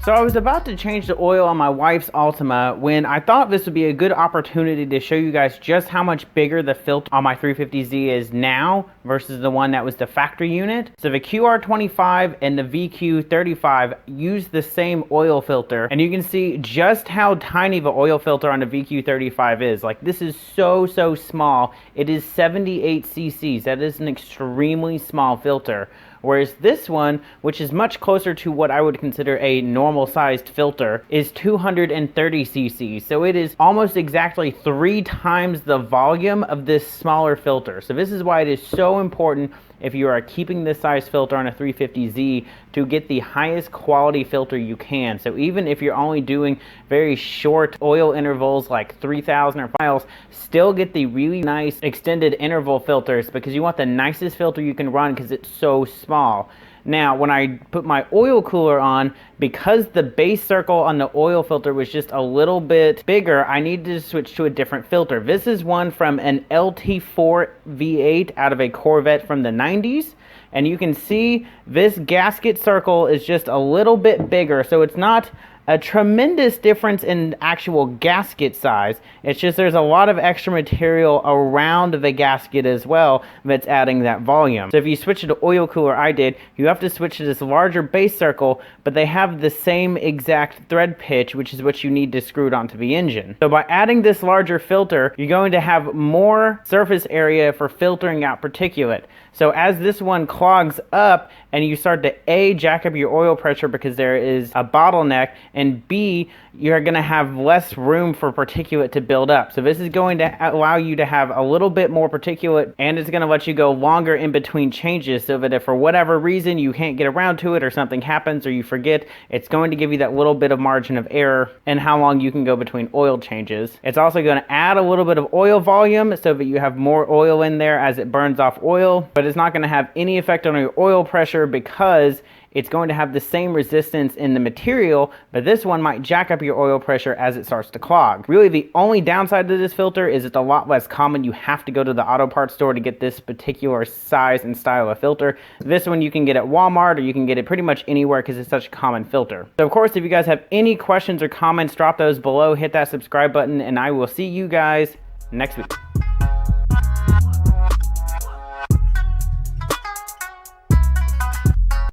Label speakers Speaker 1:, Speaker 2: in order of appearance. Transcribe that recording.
Speaker 1: So I was about to change the oil on my wife's Altima when I thought this would be a good opportunity to show you guys just how much bigger the filter on my 350Z is now versus the one that was the factory unit. So the QR25 and the VQ35 use the same oil filter, and you can see just how tiny the oil filter on the VQ35 is. Like, this is so small. It is 78 cc's. That is an extremely small filter. Whereas this one, which is much closer to what I would consider a normal sized filter, is 230 cc's. So it is almost exactly 3 times the volume of this smaller filter. So this is why it is so important, if you are keeping this size filter on a 350Z, to get the highest quality filter you can. So even if you're only doing very short oil intervals like 3,000 or miles, still get the really nice extended interval filters, because you want the nicest filter you can run because it's so small. Now, when I put my oil cooler on, because the base circle on the oil filter was just a little bit bigger, I needed to switch to a different filter. This is one from an LT4 V8 out of a Corvette from the 90s. And you can see this gasket circle is just a little bit bigger, so it's not a tremendous difference in actual gasket size. It's just there's a lot of extra material around the gasket as well that's adding that volume. So if you switch to the oil cooler I did, you have to switch to this larger base circle, but they have the same exact thread pitch, which is what you need to screw it onto the engine. So by adding this larger filter, you're going to have more surface area for filtering out particulate. So as this one clogs up and you start to A, jack up your oil pressure because there is a bottleneck, and B, you're going to have less room for particulate to build up. So this is going to allow you to have a little bit more particulate, and it's going to let you go longer in between changes, so that if for whatever reason you can't get around to it, or something happens or you forget, it's going to give you that little bit of margin of error in how long you can go between oil changes. It's also going to add a little bit of oil volume so that you have more oil in there as it burns off oil, but it's not going to have any effect on your oil pressure because it's going to have the same resistance in the material, but this one might jack up your oil pressure as it starts to clog. Really, the only downside to this filter is it's a lot less common. You have to go to the auto parts store to get this particular size and style of filter. This one you can get at Walmart, or you can get it pretty much anywhere because it's such a common filter. So of course, if you guys have any questions or comments, drop those below, hit that subscribe button, and I will see you guys next week.